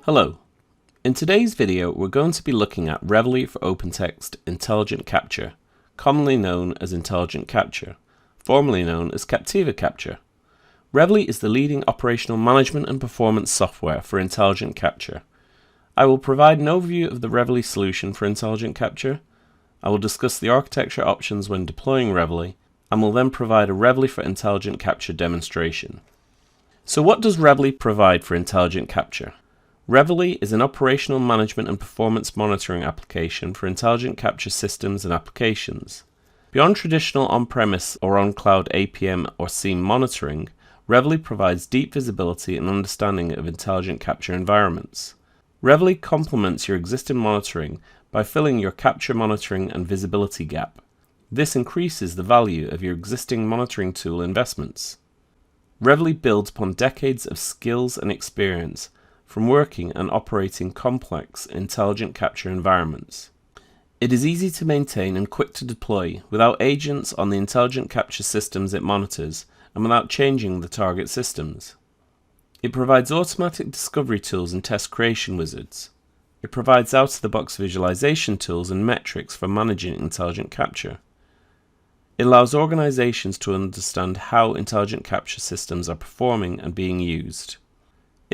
Hello. In today's video, we're going to be looking at Reveille for OpenText Intelligent Capture, commonly known as Intelligent Capture, formerly known as Captiva Capture. Reveille is the leading operational management and performance software for Intelligent Capture. I will provide an overview of the Reveille solution for Intelligent Capture. I will discuss the architecture options when deploying Reveille, and will then provide a Reveille for Intelligent Capture demonstration. So what does Reveille provide for Intelligent Capture? Reveille is an operational management and performance monitoring application for intelligent capture systems and applications. Beyond traditional on-premise or on-cloud APM or SIEM monitoring, Reveille provides deep visibility and understanding of intelligent capture environments. Reveille complements your existing monitoring by filling your capture monitoring and visibility gap. This increases the value of your existing monitoring tool investments. Reveille builds upon decades of skills and experience from working and operating complex intelligent capture environments. It is easy to maintain and quick to deploy without agents on the intelligent capture systems it monitors and without changing the target systems. It provides automatic discovery tools and test creation wizards. It provides out-of-the-box visualization tools and metrics for managing intelligent capture. It allows organizations to understand how intelligent capture systems are performing and being used.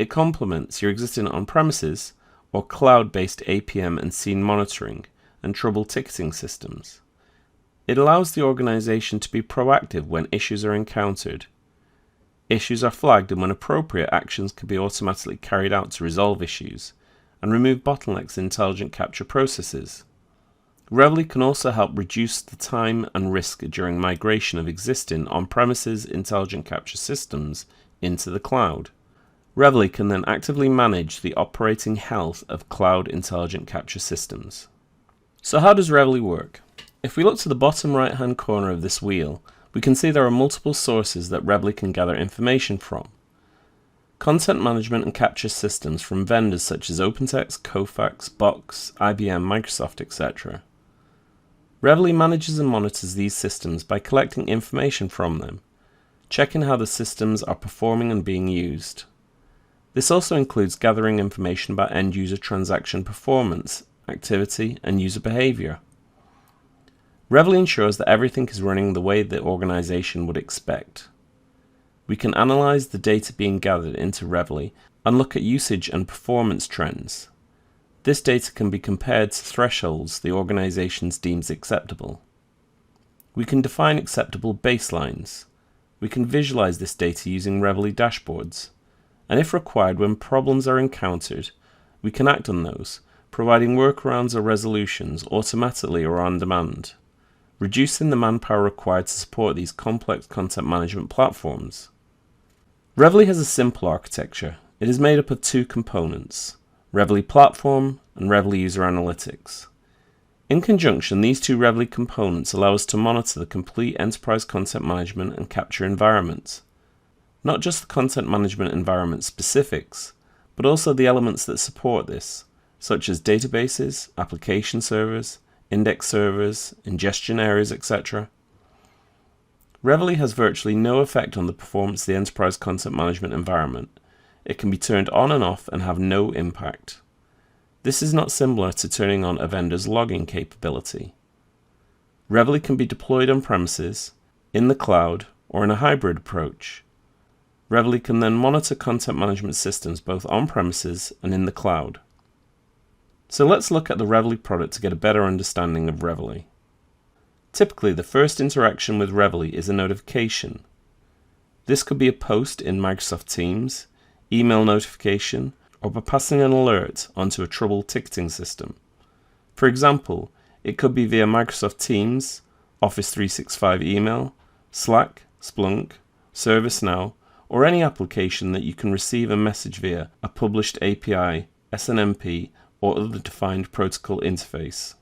It complements your existing on-premises or cloud-based APM and SIEM monitoring and trouble ticketing systems. It allows the organization to be proactive when issues are encountered. Issues are flagged, and when appropriate, actions can be automatically carried out to resolve issues and remove bottlenecks in intelligent capture processes. Reveille can also help reduce the time and risk during migration of existing on-premises intelligent capture systems into the cloud. Reveille can then actively manage the operating health of cloud intelligent capture systems. So how does Reveille work? If we look to the bottom right hand corner of this wheel, we can see there are multiple sources that Reveille can gather information from. Content management and capture systems from vendors such as OpenText, Kofax, Box, IBM, Microsoft, etc. Reveille manages and monitors these systems by collecting information from them, checking how the systems are performing and being used. This also includes gathering information about end-user transaction performance, activity, and user behavior. Reveille ensures that everything is running the way the organization would expect. We can analyze the data being gathered into Reveille and look at usage and performance trends. This data can be compared to thresholds the organization deems acceptable. We can define acceptable baselines. We can visualize this data using Reveille dashboards. And if required, when problems are encountered, we can act on those, providing workarounds or resolutions automatically or on demand, reducing the manpower required to support these complex content management platforms. Reveille has a simple architecture. It is made up of two components, Reveille Platform and Reveille User Analytics. In conjunction, these two Reveille components allow us to monitor the complete enterprise content management and capture environment. Not just the content management environment specifics, but also the elements that support this, such as databases, application servers, index servers, ingestion areas, etc. Reveille has virtually no effect on the performance of the enterprise content management environment. It can be turned on and off and have no impact. This is not similar to turning on a vendor's logging capability. Reveille can be deployed on premises, in the cloud, or in a hybrid approach. Reveille can then monitor content management systems both on-premises and in the cloud. So let's look at the Reveille product to get a better understanding of Reveille. Typically, the first interaction with Reveille is a notification. This could be a post in Microsoft Teams, email notification, or by passing an alert onto a trouble ticketing system. For example, it could be via Microsoft Teams, Office 365 email, Slack, Splunk, ServiceNow, or any application that you can receive a message via a published API, SNMP, or other defined protocol interface.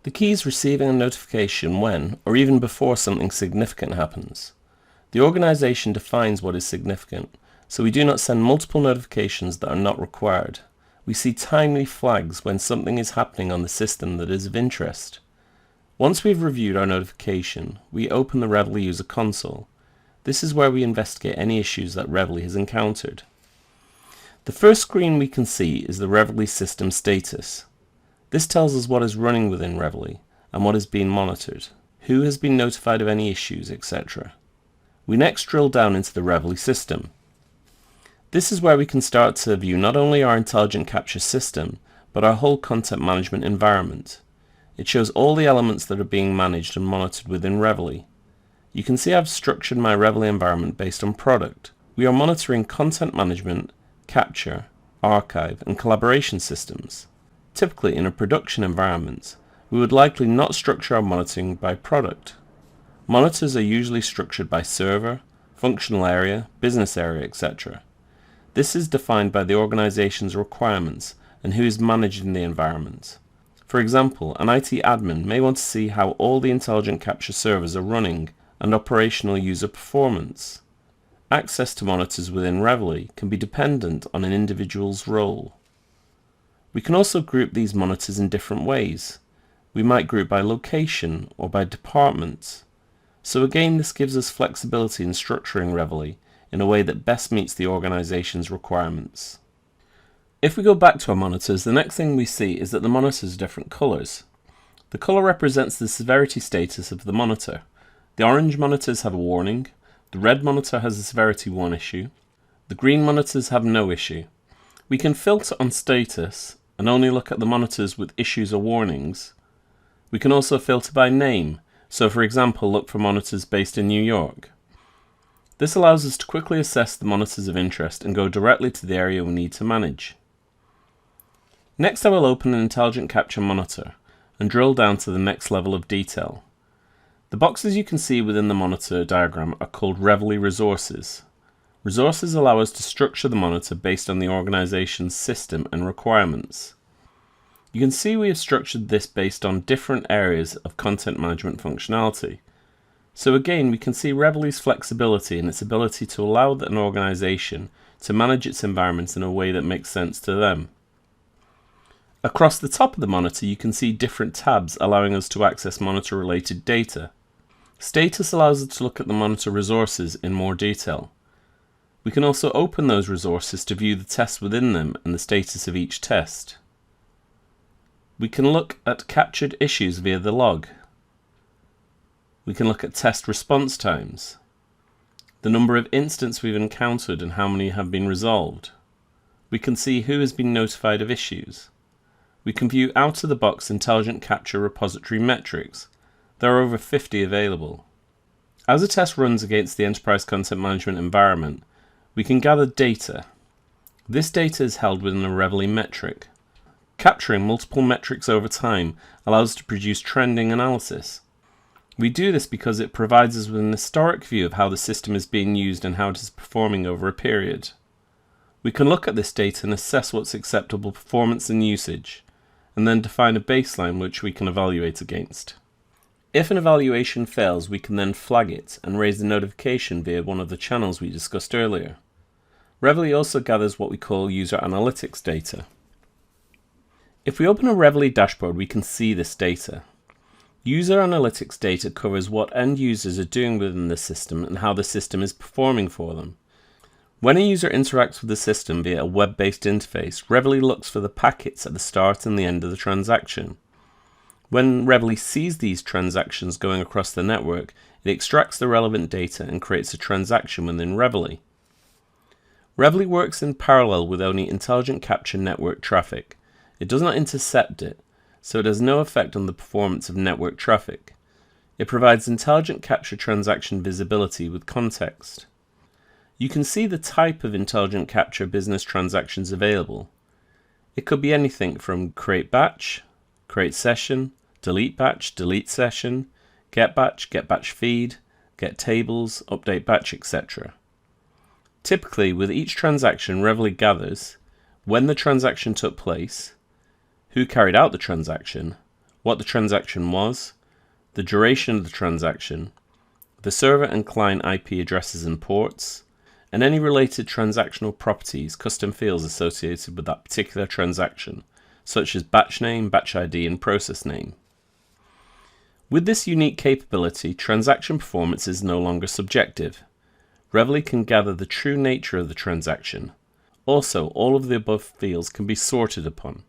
The key is receiving a notification when, or even before, something significant happens. The organization defines what is significant, so we do not send multiple notifications that are not required. We see timely flags when something is happening on the system that is of interest. Once we've reviewed our notification, we open the Reveille User Console. This is where we investigate any issues that Reveille has encountered. The first screen we can see is the Reveille system status. This tells us what is running within Reveille and what is being monitored, who has been notified of any issues, etc. We next drill down into the Reveille system. This is where we can start to view not only our intelligent capture system, but our whole content management environment. It shows all the elements that are being managed and monitored within Reveille. You can see I've structured my Reveille environment based on product. We are monitoring content management, capture, archive, and collaboration systems. Typically in a production environment, we would likely not structure our monitoring by product. Monitors are usually structured by server, functional area, business area, etc. This is defined by the organization's requirements and who is managing the environment. For example, an IT admin may want to see how all the intelligent capture servers are running and operational user performance. Access to monitors within Reveille can be dependent on an individual's role. We can also group these monitors in different ways. We might group by location or by department. So again, this gives us flexibility in structuring Reveille in a way that best meets the organization's requirements. If we go back to our monitors, the next thing we see is that the monitors are different colors. The color represents the severity status of the monitor. The orange monitors have a warning, the red monitor has a severity 1 issue, the green monitors have no issue. We can filter on status and only look at the monitors with issues or warnings. We can also filter by name, so for example look for monitors based in New York. This allows us to quickly assess the monitors of interest and go directly to the area we need to manage. Next I will open an intelligent capture monitor and drill down to the next level of detail. The boxes you can see within the monitor diagram are called Reveille resources. Resources allow us to structure the monitor based on the organization's system and requirements. You can see we have structured this based on different areas of content management functionality. So again, we can see Reveille's flexibility and its ability to allow an organization to manage its environment in a way that makes sense to them. Across the top of the monitor, you can see different tabs allowing us to access monitor-related data. Status allows us to look at the monitor resources in more detail. We can also open those resources to view the tests within them and the status of each test. We can look at captured issues via the log. We can look at test response times, the number of incidents we've encountered and how many have been resolved. We can see who has been notified of issues. We can view out-of-the-box intelligent capture repository metrics. There are over 50 available. As a test runs against the enterprise content management environment, we can gather data. This data is held within a Reveille metric. Capturing multiple metrics over time allows us to produce trending analysis. We do this because it provides us with an historic view of how the system is being used and how it is performing over a period. We can look at this data and assess what's acceptable performance and usage, and then define a baseline which we can evaluate against. If an evaluation fails, we can then flag it and raise the notification via one of the channels we discussed earlier. Reveille also gathers what we call user analytics data. If we open a Reveille dashboard, we can see this data. User analytics data covers what end users are doing within the system and how the system is performing for them. When a user interacts with the system via a web-based interface, Reveille looks for the packets at the start and the end of the transaction. When Reveille sees these transactions going across the network, it extracts the relevant data and creates a transaction within Reveille. Reveille works in parallel with only intelligent capture network traffic. It does not intercept it, so it has no effect on the performance of network traffic. It provides intelligent capture transaction visibility with context. You can see the type of intelligent capture business transactions available. It could be anything from create batch, create session, delete batch, delete session, get batch feed, get tables, update batch, etc. Typically, with each transaction, Reveille gathers when the transaction took place, who carried out the transaction, what the transaction was, the duration of the transaction, the server and client IP addresses and ports, and any related transactional properties, custom fields associated with that particular transaction, such as batch name, batch ID, and process name. With this unique capability, transaction performance is no longer subjective. Reveille can gather the true nature of the transaction. Also, all of the above fields can be sorted upon.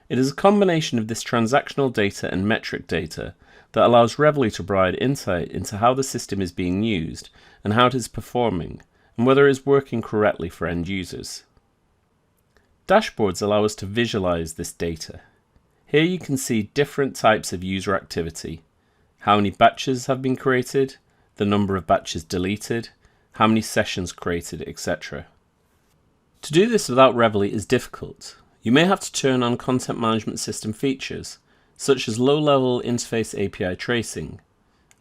It is a combination of this transactional data and metric data that allows Reveille to provide insight into how the system is being used and how it is performing, and whether it is working correctly for end users. Dashboards allow us to visualize this data. Here you can see different types of user activity, how many batches have been created, the number of batches deleted, how many sessions created, etc. To do this without Reveille is difficult. You may have to turn on content management system features, such as low-level interface API tracing,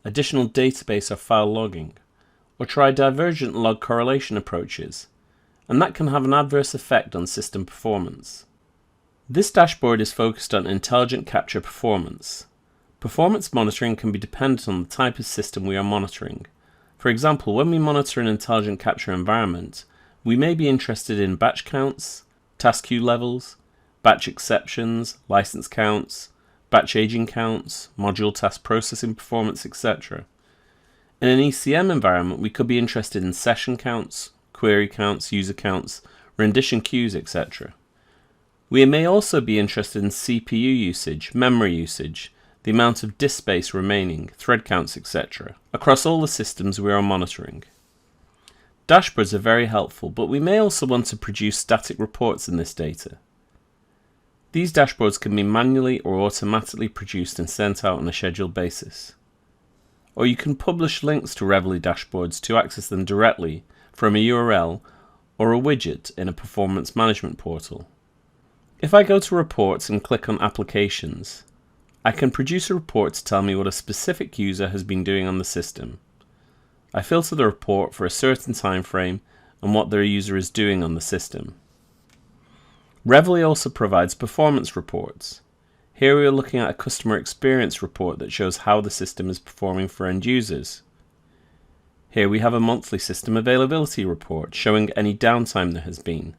additional database or file logging, or try divergent log correlation approaches, and that can have an adverse effect on system performance. This dashboard is focused on intelligent capture performance. Performance monitoring can be dependent on the type of system we are monitoring. For example, when we monitor an intelligent capture environment, we may be interested in batch counts, task queue levels, batch exceptions, license counts, batch aging counts, module task processing performance, etc. In an ECM environment, we could be interested in session counts, query counts, user counts, rendition queues, etc. We may also be interested in CPU usage, memory usage, the amount of disk space remaining, thread counts, etc. across all the systems we are monitoring. Dashboards are very helpful, but we may also want to produce static reports in this data. These dashboards can be manually or automatically produced and sent out on a scheduled basis. Or you can publish links to Reveille dashboards to access them directly from a URL or a widget in a performance management portal. If I go to Reports and click on Applications, I can produce a report to tell me what a specific user has been doing on the system. I filter the report for a certain time frame and what their user is doing on the system. Reveille also provides performance reports. Here we are looking at a customer experience report that shows how the system is performing for end users. Here we have a monthly system availability report showing any downtime there has been.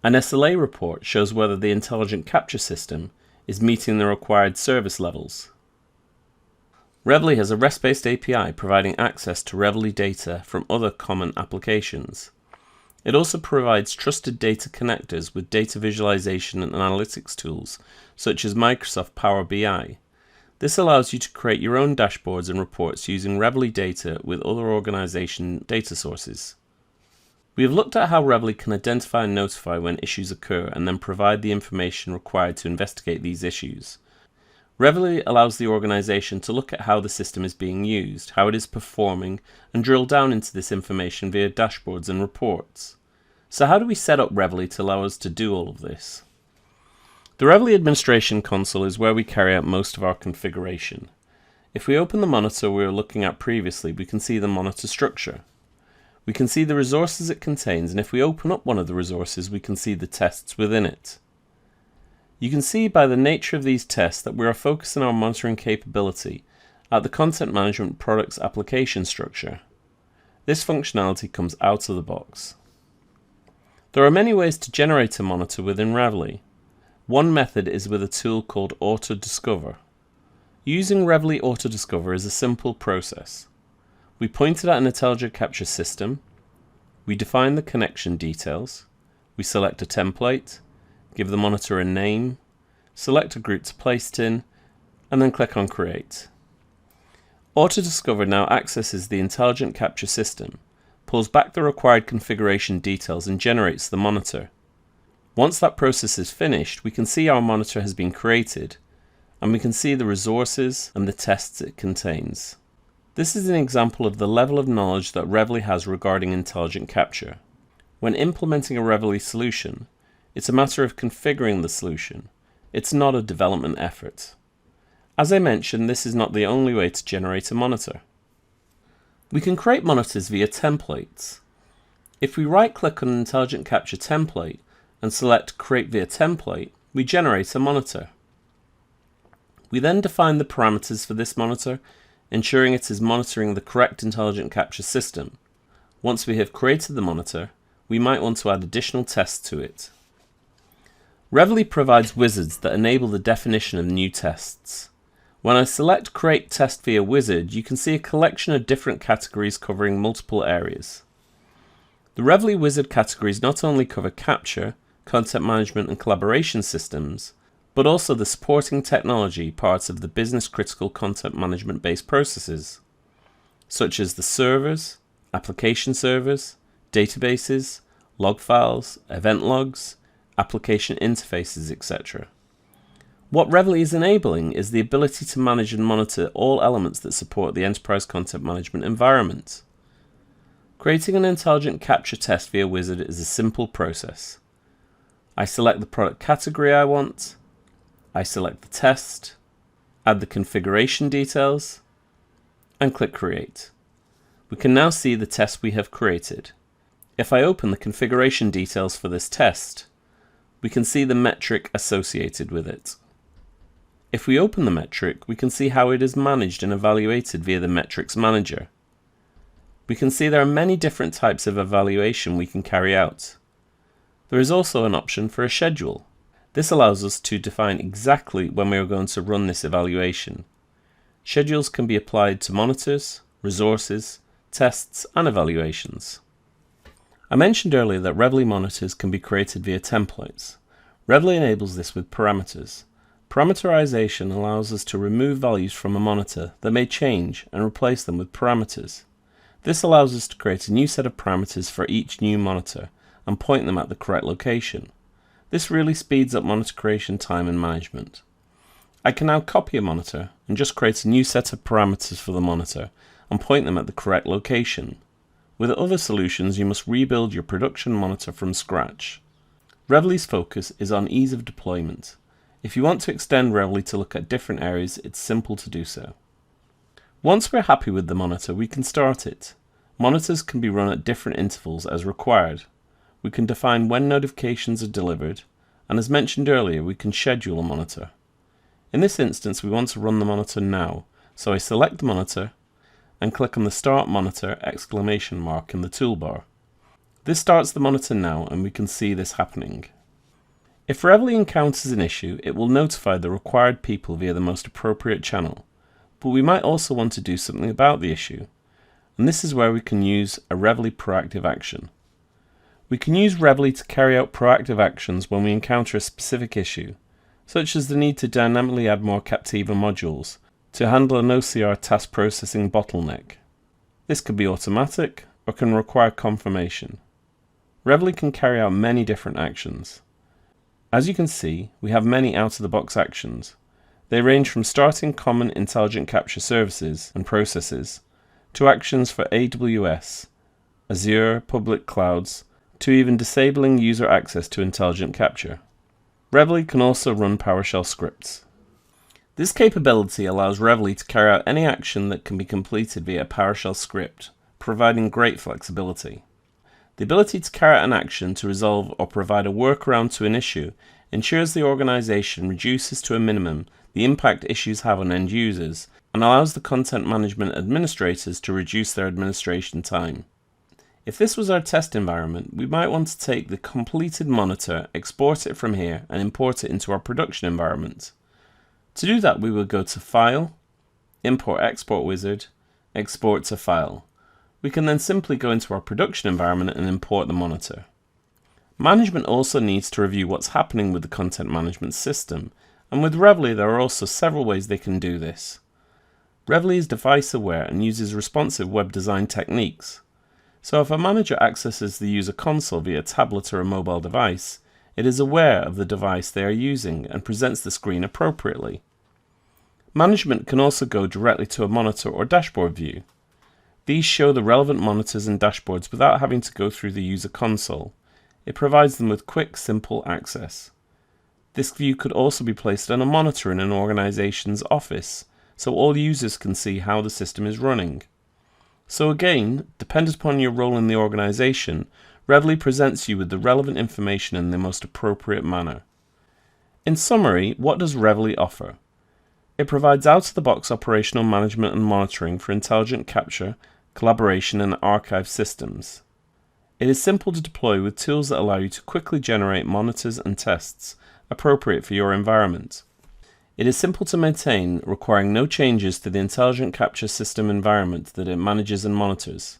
An SLA report shows whether the intelligent capture system is meeting the required service levels. Reveille has a REST-based API providing access to Reveille data from other common applications. It also provides trusted data connectors with data visualization and analytics tools, such as Microsoft Power BI. This allows you to create your own dashboards and reports using Reveille data with other organization data sources. We have looked at how Reveille can identify and notify when issues occur and then provide the information required to investigate these issues. Reveille allows the organization to look at how the system is being used, how it is performing, and drill down into this information via dashboards and reports. So how do we set up Reveille to allow us to do all of this? The Reveille administration console is where we carry out most of our configuration. If we open the monitor we were looking at previously, we can see the monitor structure. We can see the resources it contains, and if we open up one of the resources, we can see the tests within it. You can see by the nature of these tests that we are focusing our monitoring capability at the content management product's application structure. This functionality comes out of the box. There are many ways to generate a monitor within Reveille. One method is with a tool called AutoDiscover. Using Reveille AutoDiscover is a simple process. We point it at an intelligent capture system, we define the connection details, we select a template, give the monitor a name, select a group to place it in, and then click on Create. AutoDiscover now accesses the intelligent capture system, pulls back the required configuration details and generates the monitor. Once that process is finished, we can see our monitor has been created, and we can see the resources and the tests it contains. This is an example of the level of knowledge that Reveille has regarding intelligent capture. When implementing a Reveille solution, it's a matter of configuring the solution. It's not a development effort. As I mentioned, this is not the only way to generate a monitor. We can create monitors via templates. If we right-click on an intelligent capture template and select Create via Template, we generate a monitor. We then define the parameters for this monitor, ensuring it is monitoring the correct intelligent capture system. Once we have created the monitor, we might want to add additional tests to it. Reveille provides wizards that enable the definition of new tests. When I select Create Test via Wizard, you can see a collection of different categories covering multiple areas. The Reveille wizard categories not only cover capture, content management and collaboration systems, but also the supporting technology parts of the business-critical content management-based processes, such as the servers, application servers, databases, log files, event logs, application interfaces, etc. What Reveille is enabling is the ability to manage and monitor all elements that support the enterprise content management environment. Creating an intelligent capture test via Wizard is a simple process. I select the product category I want, I select the test, add the configuration details, and click Create. We can now see the test we have created. If I open the configuration details for this test, we can see the metric associated with it. If we open the metric, we can see how it is managed and evaluated via the Metrics Manager. We can see there are many different types of evaluation we can carry out. There is also an option for a schedule. This allows us to define exactly when we are going to run this evaluation. Schedules can be applied to monitors, resources, tests, and evaluations. I mentioned earlier that Reveille monitors can be created via templates. Reveille enables this with parameters. Parameterization allows us to remove values from a monitor that may change and replace them with parameters. This allows us to create a new set of parameters for each new monitor and point them at the correct location. This really speeds up monitor creation time and management. I can now copy a monitor and just create a new set of parameters for the monitor and point them at the correct location. With other solutions, you must rebuild your production monitor from scratch. Reveille's focus is on ease of deployment. If you want to extend Reveille to look at different areas, it's simple to do so. Once we're happy with the monitor, we can start it. Monitors can be run at different intervals as required. We can define when notifications are delivered, and as mentioned earlier, we can schedule a monitor. In this instance, we want to run the monitor now, so I select the monitor and click on the Start Monitor ! In the toolbar. This starts the monitor now, and we can see this happening. If Reveille encounters an issue, it will notify the required people via the most appropriate channel, but we might also want to do something about the issue, and this is where we can use a Reveille proactive action. We can use Reveille to carry out proactive actions when we encounter a specific issue, such as the need to dynamically add more Captiva modules to handle an OCR task processing bottleneck. This could be automatic or can require confirmation. Reveille can carry out many different actions. As you can see, we have many out-of-the-box actions. They range from starting common intelligent capture services and processes, to actions for AWS, Azure, public clouds, to even disabling user access to intelligent capture. Reveille can also run PowerShell scripts. This capability allows Reveille to carry out any action that can be completed via a PowerShell script, providing great flexibility. The ability to carry out an action to resolve or provide a workaround to an issue ensures the organization reduces to a minimum the impact issues have on end users and allows the content management administrators to reduce their administration time. If this was our test environment, we might want to take the completed monitor, export it from here, and import it into our production environment. To do that, we would go to File, Import Export Wizard, Export to File. We can then simply go into our production environment and import the monitor. Management also needs to review what's happening with the content management system, and with Reveille there are also several ways they can do this. Reveille is device aware and uses responsive web design techniques. So if a manager accesses the user console via a tablet or a mobile device, it is aware of the device they are using and presents the screen appropriately. Management can also go directly to a monitor or dashboard view. These show the relevant monitors and dashboards without having to go through the user console. It provides them with quick, simple access. This view could also be placed on a monitor in an organization's office, so all users can see how the system is running. So again, dependent upon your role in the organization, Reveille presents you with the relevant information in the most appropriate manner. In summary, what does Reveille offer? It provides out-of-the-box operational management and monitoring for intelligent capture, collaboration, and archive systems. It is simple to deploy with tools that allow you to quickly generate monitors and tests appropriate for your environment. It is simple to maintain, requiring no changes to the intelligent capture system environment that it manages and monitors.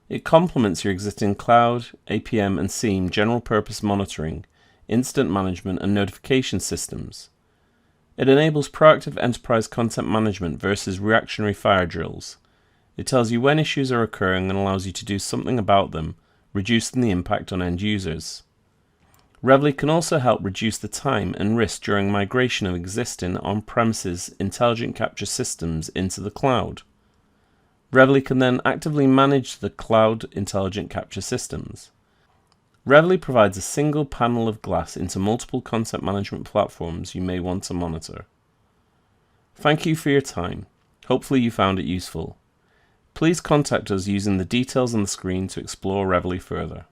It complements your existing cloud, APM and SIEM general purpose monitoring, incident management and notification systems. It enables proactive enterprise content management versus reactionary fire drills. It tells you when issues are occurring and allows you to do something about them, reducing the impact on end users. Reveille can also help reduce the time and risk during migration of existing on-premises intelligent capture systems into the cloud. Reveille can then actively manage the cloud intelligent capture systems. Reveille provides a single panel of glass into multiple content management platforms you may want to monitor. Thank you for your time. Hopefully you found it useful. Please contact us using the details on the screen to explore Reveille further.